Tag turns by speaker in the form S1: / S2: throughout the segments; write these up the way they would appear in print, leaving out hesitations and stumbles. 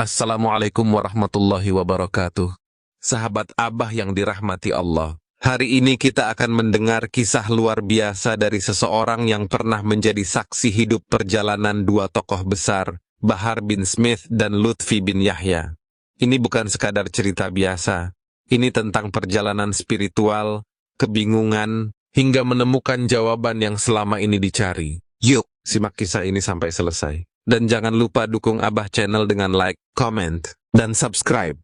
S1: Assalamualaikum warahmatullahi wabarakatuh. Sahabat Abah yang dirahmati Allah, hari ini kita akan mendengar kisah luar biasa dari seseorang yang pernah menjadi saksi hidup perjalanan dua tokoh besar, Bahar bin Smith dan Lutfi bin Yahya. Ini bukan sekadar cerita biasa. Ini tentang perjalanan spiritual, kebingungan, hingga menemukan jawaban yang selama ini dicari. Yuk, simak kisah ini sampai selesai. Dan jangan lupa dukung Abah channel dengan like, comment, dan subscribe.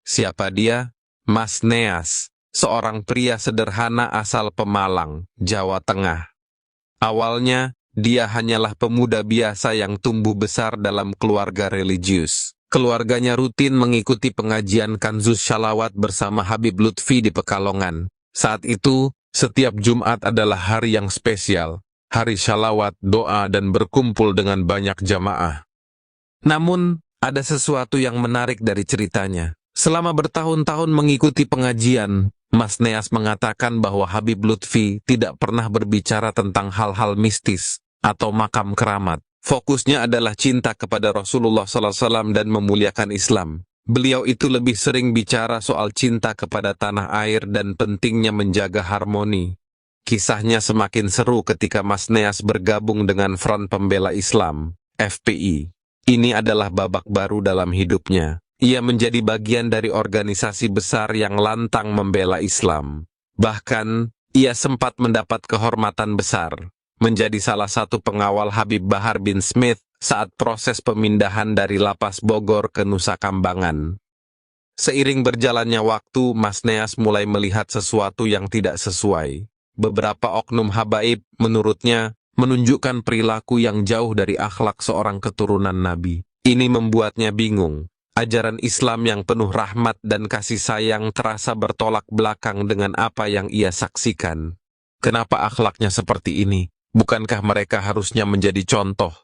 S1: Siapa dia? Mas Neas, seorang pria sederhana asal Pemalang, Jawa Tengah. Awalnya, dia hanyalah pemuda biasa yang tumbuh besar dalam keluarga religius. Keluarganya rutin mengikuti pengajian Kanzus Shalawat bersama Habib Lutfi di Pekalongan. Saat itu, setiap Jumat adalah hari yang spesial, hari shalawat, doa, dan berkumpul dengan banyak jamaah. Namun, ada sesuatu yang menarik dari ceritanya. Selama bertahun-tahun mengikuti pengajian, Mas Neas mengatakan bahwa Habib Lutfi tidak pernah berbicara tentang hal-hal mistis atau makam keramat. Fokusnya adalah cinta kepada Rasulullah SAW dan memuliakan Islam. Beliau itu lebih sering bicara soal cinta kepada tanah air dan pentingnya menjaga harmoni. Kisahnya semakin seru ketika Mas Neas bergabung dengan Front Pembela Islam, FPI. Ini adalah babak baru dalam hidupnya. Ia menjadi bagian dari organisasi besar yang lantang membela Islam. Bahkan, ia sempat mendapat kehormatan besar, menjadi salah satu pengawal Habib Bahar bin Smith saat proses pemindahan dari Lapas Bogor ke Nusa Kambangan. Seiring berjalannya waktu, Mas Neas mulai melihat sesuatu yang tidak sesuai. Beberapa oknum habaib, menurutnya, menunjukkan perilaku yang jauh dari akhlak seorang keturunan Nabi. Ini membuatnya bingung. Ajaran Islam yang penuh rahmat dan kasih sayang terasa bertolak belakang dengan apa yang ia saksikan. Kenapa akhlaknya seperti ini? Bukankah mereka harusnya menjadi contoh?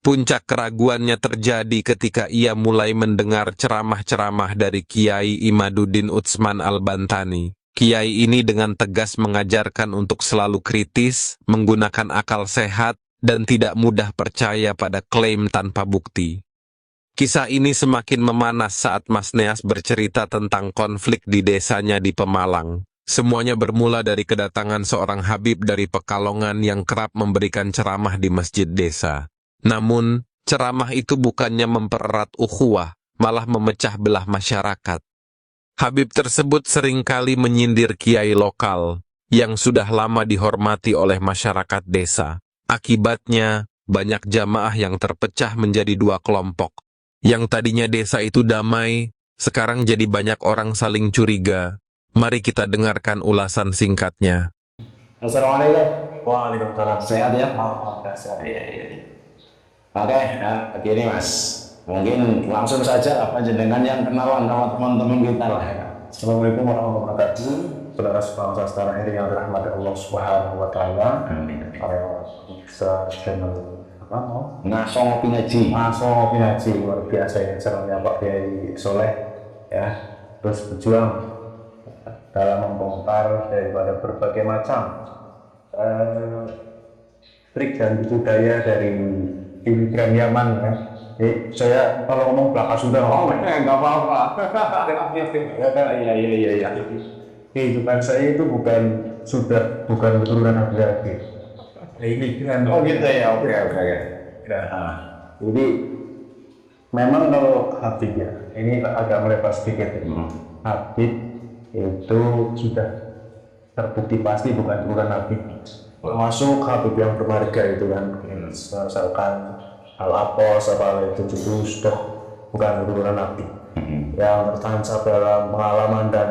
S1: Puncak keraguannya terjadi ketika ia mulai mendengar ceramah-ceramah dari Kiai Imaduddin Utsman Al-Bantani. Kiai ini dengan tegas mengajarkan untuk selalu kritis, menggunakan akal sehat, dan tidak mudah percaya pada klaim tanpa bukti. Kisah ini semakin memanas saat Mas Neas bercerita tentang konflik di desanya di Pemalang. Semuanya bermula dari kedatangan seorang Habib dari Pekalongan yang kerap memberikan ceramah di masjid desa. Namun, ceramah itu bukannya mempererat ukhuwah, malah memecah belah masyarakat. Habib tersebut seringkali menyindir kiai lokal, yang sudah lama dihormati oleh masyarakat desa. Akibatnya, banyak jamaah yang terpecah menjadi dua kelompok. Yang tadinya desa itu damai, sekarang jadi banyak orang saling curiga. Mari kita dengarkan ulasan singkatnya.
S2: Assalamualaikum. Waalaikumsalam. Sehat ya? Alhamdulillah sehat. Iya, iya. Oke, nah, begini Mas. Mungkin langsung saja apa jenengan yang kenalan sama teman-teman kita lah ya.
S3: Assalamualaikum warahmatullahi wabarakatuh. Saudara sebangsa setanah air yang dirahmati Allah Subhanahu wa taala.
S2: Amin.
S3: Para bisa channel apa mau?
S2: Ngaso ngopi ngaji.
S3: Masuk ngopi ngaji luar biasa ya channelnya Pak Kiai Soleh ya. Terus berjuang dalam membongkar daripada berbagai macam trik dan tipu daya dari imigran Yaman ya. Saya kalau ngomong belaka Sunda,
S2: Nggak apa-apa.
S3: Iya. Kehidupan saya itu sudah bukan keturunan Nabi lagi. Imigran.
S2: Oh gitu ya, oke.
S3: Nah, jadi memang kalau Habib ya, ini agak melebar sedikit. Habib itu sudah terbukti pasti bukan keturunan Nabi. Termasuk Habib yang bermarga itu kan, misalkan Al-Apos apa itu sudah bukan keturunan Nabi. Yang bertahan dalam pengalaman dan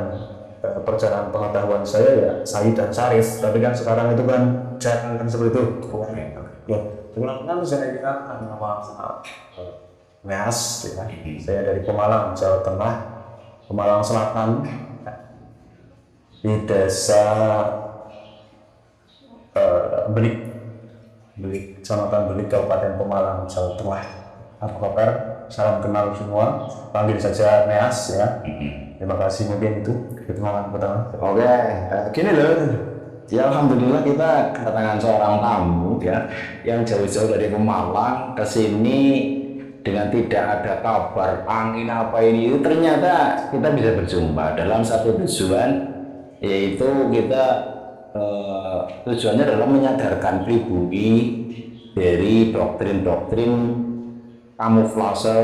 S3: perjalanan pengetahuan saya ya Said dan Syarif, tapi kan sekarang itu kan jangan kan seperti itu. Ya, kan saya nama Neas, ya. Saya dari Pemalang, Jawa Tengah, Pemalang Selatan, di desa Belik, Kecamatan Belik, Kabupaten Pemalang, Jawa Tengah. Apa kabar? Salam kenal semua, panggil saja Neas ya. Terima kasih, mungkin itu perkenalan pertama.
S2: Oke, gini loh. Ya alhamdulillah kita kedatangan seorang tamu ya yang jauh-jauh dari Pemalang ke sini dengan tidak ada kabar angin apa ini, ternyata kita bisa berjumpa dalam satu tujuan, yaitu kita tujuannya adalah menyadarkan pribumi dari doktrin-doktrin kamuflase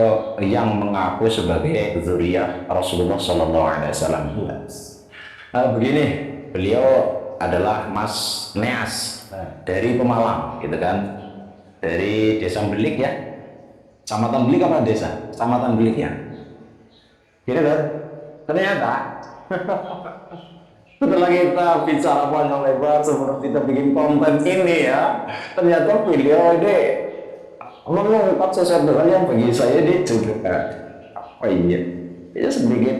S2: yang mengaku sebagai zuriyah Rasulullah Sallallahu Alaihi Wasallam. Begini, beliau adalah Mas Neas dari Pemalang, gitu kan, dari Desa Belik ya, Kecamatan Belik apa desa? Kecamatan Belik ya. Gitu kan? Ternyata setelah kita bicara panjang lebar sebelum kita bikin konten ini ya, ternyata beliau ini mengungkap sesuatu hal yang bagi saya ini juga apa ya, itu sedikit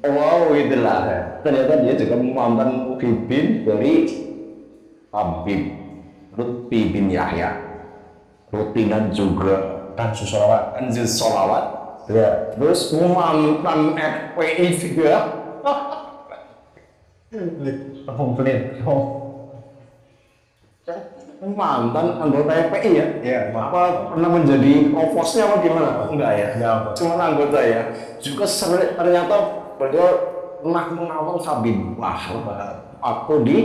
S2: wow gitulah. Ternyata dia juga mantan muhibin dari Habib Lutfi bin Yahya, rutinan juga
S3: Kansus Sholawat.
S2: Kanjus Sholawat
S3: Ya,
S2: terus mantan FPI juga.
S3: komplain.
S2: Mantan anggota FPI ya?
S3: Ya,
S2: Apa pernah menjadi provosnya apa gimana? Enggak ya?
S3: Enggak.
S2: Cuma anggota ya. Juga ternyata beliau pernah mengawal Habib Bahar waktu di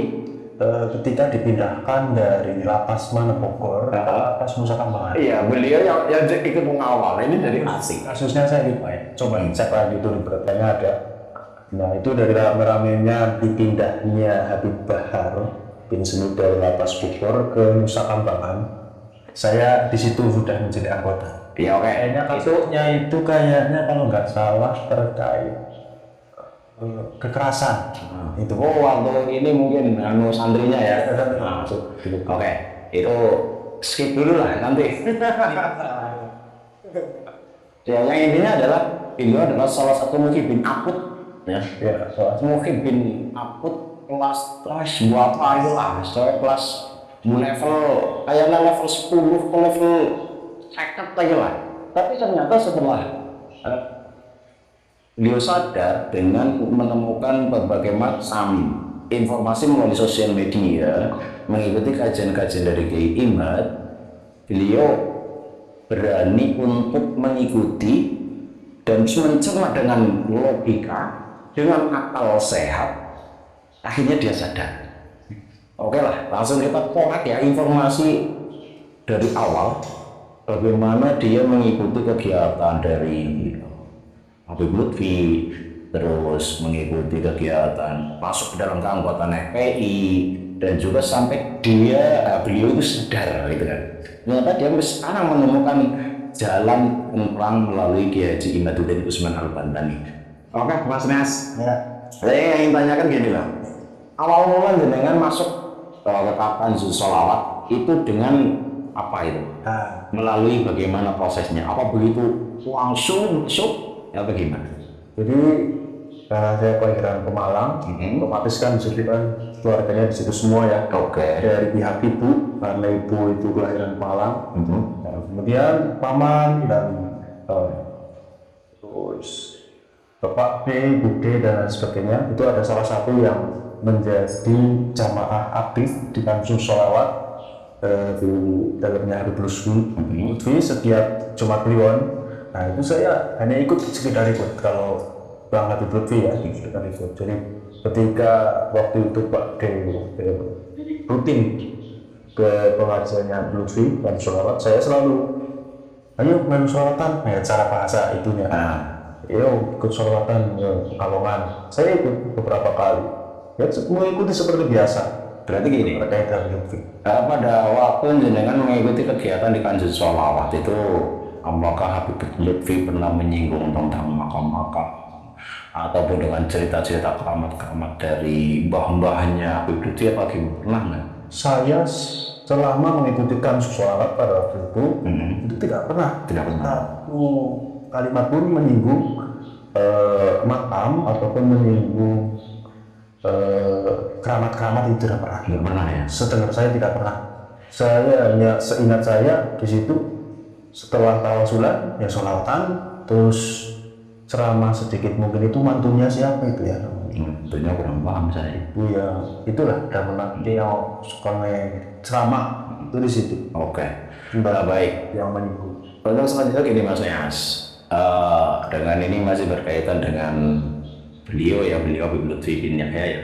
S3: ketika dipindahkan dari lapas mana Bogor ke lapas Nusa Kambangan.
S2: iya, beliau yang ikut mengawal ini dari asing.
S3: Kasusnya saya lupa ya. Coba cek lagi itu di beritanya ada. Nah itu dari rame-ramenya dipindahnya Habib Bahar bin Smith dari lapas Bogor ke Nusa Kambangan. Saya di situ sudah menjadi anggota.
S2: Iya, oke.
S3: Kayaknya kasusnya itu kayaknya kalau nggak salah terkait kekerasan.
S2: Itu waktu ini mungkin santrinya ya. Nah, oke, itu skip dulu lah nanti. Ya, yang intinya adalah beliau adalah salah satu muhibin akut ya. Muhibin akut kelas berapa itu lah, soalnya kelas level kayaknya level 10 ke level 50 aja lah. Tapi ternyata setelah beliau sadar dengan menemukan berbagai macam informasi melalui sosial media, mengikuti kajian-kajian dari Kiai Imad, beliau berani untuk mengikuti dan mencerna dengan logika, dengan akal sehat. Akhirnya dia sadar. Oke lah, langsung kita korek ya informasi dari awal, bagaimana dia mengikuti kegiatan dari Habib Lutfi, terus mengikuti kegiatan masuk ke dalam keanggotaan FPI, dan juga sampai beliau itu sadar gitu kan. Ternyata dia sekarang menemukan jalan penerang melalui Kiai Haji Imaduddin Usman Al-Bantani. Oke, Mas Nes.
S3: Ya.
S2: Saya ingin tanyakan gini lah. Awal mula jenengan masuk ke Kanjus Sholawat itu dengan apa itu? Melalui bagaimana prosesnya? Apa begitu langsung masuk? Ya bagaimana?
S3: Jadi karena saya kelahiran Pemalang, otomatis kan di situ kan keluarganya di situ semua ya.
S2: Oke.
S3: Dari pihak ibu, karena ibu itu kelahiran Pemalang. Nah, kemudian paman dan terus bapak B, Bu D dan lain sebagainya itu ada salah satu yang menjadi jamaah aktif di Kanjus Sholawat di dalamnya Habib Lutfi setiap Jumat Kliwon. Nah itu saya hanya ikut sekedar ikut kalau Bang Habib Lutfi ya sekedar ikut. Jadi ketika waktu itu Pak D rutin ke pengajiannya Habib Lutfi dan sholawat, saya selalu ayo main sholawatan, ya cara bahasa itunya. Ayo ikut sholawatan ke Kalongan. Saya ikut beberapa kali. Ya mengikuti seperti biasa.
S2: Berarti gini.
S3: Terkait Habib Lutfi.
S2: Pada waktu jenengan mengikuti kegiatan di Kanjus Sholawat itu, apakah Habib Lutfi pernah menyinggung tentang makam-makam ataupun dengan cerita-cerita keramat-keramat dari mbah-mbahnya Habib Lutfi apa gimana? Pernah nggak?
S3: Saya selama mengikuti Kanjus Sholawat pada waktu itu tidak pernah. Satu kalimat pun menyinggung makam ataupun menyinggung keramat-keramat itu tidak pernah.
S2: Tidak pernah ya?
S3: Sedengar saya tidak pernah. Saya hanya seingat saya di situ setelah tawasulan ya sholawatan, terus ceramah sedikit mungkin itu mantunya siapa itu ya?
S2: Tentunya kurang paham saya.
S3: Itu ya itulah udah menang dia yang suka ceramah itu di situ.
S2: Oke. Baik.
S3: Yang menyinggung.
S2: Untuk selanjutnya gini Mas Neas, dengan ini masih berkaitan dengan beliau Habib Lutfi bin Yahya ya.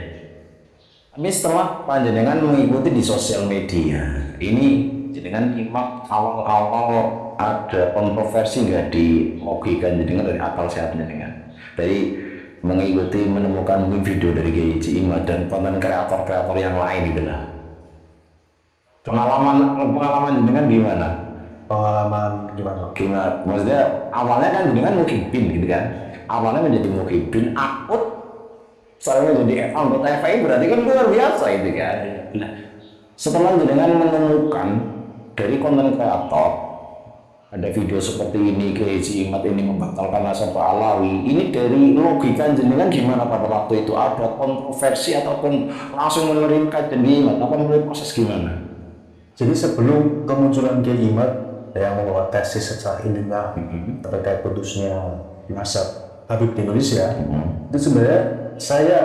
S2: Tapi setelah panjenengan mengikuti di sosial media, ini jenengan nyimak awal-awal ada kontroversi nggak di mogikan jenengan dari akal sehat jenengan? Dari mengikuti menemukan mungkin video dari Kiai Haji Imad dan konten kreator-kreator yang lain gitu lah. Pengalaman jenengan gimana?
S3: Pengalaman gimana?
S2: Gimana? Maksudnya awalnya kan jenengan mukibin gitu kan? Awalnya menjadi mukibin, akut saya menjadi anggota FPI berarti kan luar biasa itu kan. Nah, setelah jenengan menemukan dari konten kreator ada video seperti ini, Kiai Haji Imad ini membatalkan nasabah Alawi, ini dari logika jenengan gimana pada waktu itu? Ada kontroversi ataupun langsung menerima Kiai Imad apa melalui proses gimana?
S3: Jadi sebelum kemunculan Kiai Imad yang membawa tesis secara ilmiah terkait putusnya nasab Habib di Indonesia, itu sebenarnya saya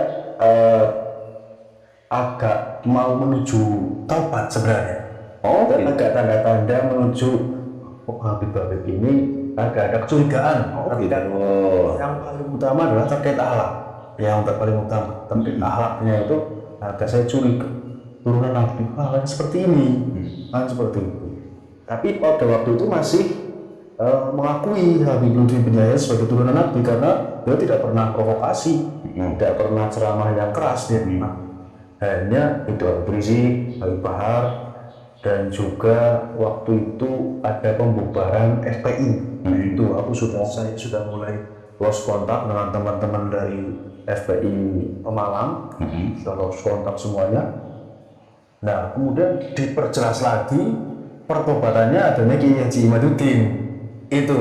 S3: agak mau menuju taubat sebenarnya.
S2: Oh,
S3: dan agak tanda-tanda menuju Habib ini agak ada kecurigaan. Yang paling utama adalah terkait akhlak. Yang paling utama terkait akhlaknya itu agak saya curiga. Turunan Nabi hal seperti ini, hal seperti itu. Tapi pada waktu itu masih mengakui Habib Lutfi bin Yahya sebagai turunan Nabi karena dia tidak pernah provokasi, tidak pernah ceramah yang keras dia. Hanya itu Habib Rizik, Habib Bahar, dan juga waktu itu ada pembubaran FPI. Itu saya sudah mulai lost kontak dengan teman-teman dari FPI Pemalang, sudah lost kontak semuanya. Nah, kemudian diperjelas lagi pertobatannya adanya Kiai Haji Imaduddin. Itu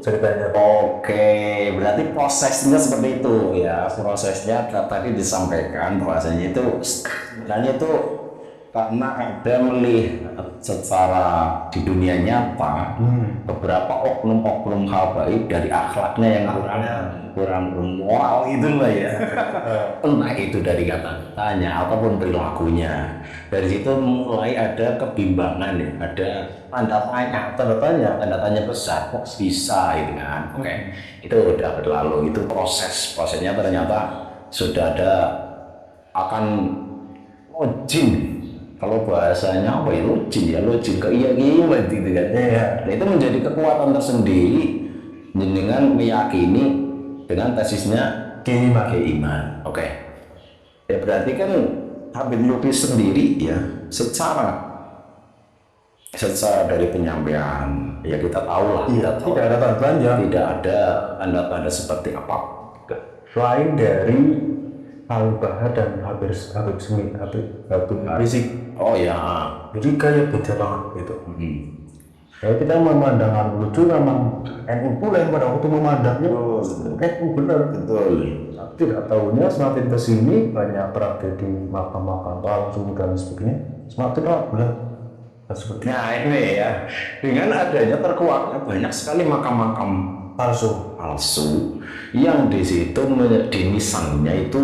S3: ceritanya.
S2: Oke, berarti prosesnya seperti itu ya. Prosesnya tadi disampaikan bahwasanya itu sebenarnya itu karena ada melihat secara di dunia nyata beberapa oknum-oknum habaib dari akhlaknya yang kurang moral itulah ya. Entah itu dari kata-katanya ataupun perilakunya. Dari situ mulai ada kebimbangan ya, ada tanda tanya besar, kok bisa gitu kan. Oke. Itu udah berlalu, itu prosesnya ternyata sudah ada akan jin. Kalau bahasanya apa ya, login ke iya gimana gitu kan. Nah, itu menjadi kekuatan tersendiri dengan meyakini dengan tesisnya Kiai Imad. Oke. Ya berarti kan Habib Lutfi sendiri ya secara dari penyampaian ya kita tahu lah,
S3: tidak ada tanda-tanda,
S2: tidak ada tanda-tanda seperti apa
S3: lain dari Habib Bahar dan Habib Rizik.
S2: Oh ya,
S3: jadi kayak beda banget gitu. Ya kita memandang Habib Lutfi memang NU pula yang pada waktu memandangnya NU benar.
S2: Betul.
S3: Tidak tahunya semakin kesini banyak tragedi makam-makam palsu dan sebagainya, semakin benar.
S2: Nah ini ya, dengan adanya terkuaknya banyak sekali makam-makam palsu yang di situ nisannya itu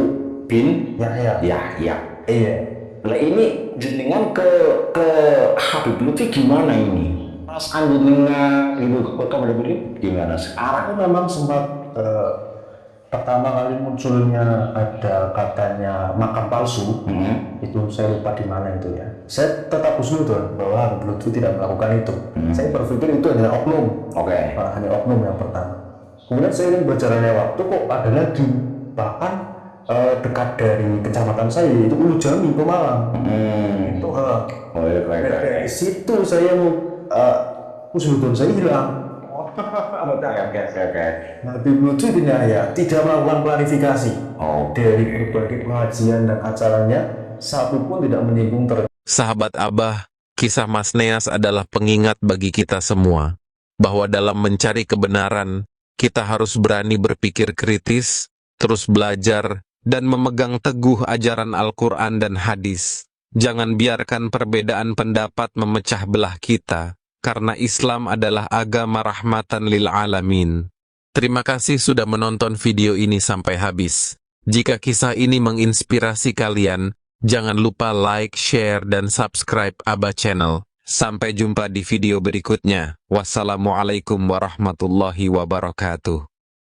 S2: bin Yahya. Iya. Nah ini jenengan ke Habib Lutfi gimana ini? Pas jenengan itu kepada beliau gimana?
S3: Sekarang memang sempat pertama kali munculnya ada katanya makam palsu, itu saya lupa di mana itu ya. Saya tetap usul bahwa Habib Lutfi tidak melakukan itu. Saya berpikir itu hanya oknum. Hanya oknum yang pertama. Kemudian seiring berjalannya waktu kok ada lagi, bahkan dekat dari kecamatan saya itu Ulu Jami Pemalang. Itu dari situ saya usul saya hilang. Habib Lutfi bin Yahya tidak melakukan klarifikasi dari berbagai pengajian dan acaranya, satupun tidak menyinggung
S1: Sahabat Abah, kisah Mas Neas adalah pengingat bagi kita semua, bahwa dalam mencari kebenaran, kita harus berani berpikir kritis, terus belajar, dan memegang teguh ajaran Al-Quran dan hadis. Jangan biarkan perbedaan pendapat memecah belah kita, karena Islam adalah agama rahmatan lil alamin. Terima kasih sudah menonton video ini sampai habis. Jika kisah ini menginspirasi kalian, jangan lupa like, share, dan subscribe Aba Channel. Sampai jumpa di video berikutnya. Wassalamualaikum warahmatullahi wabarakatuh.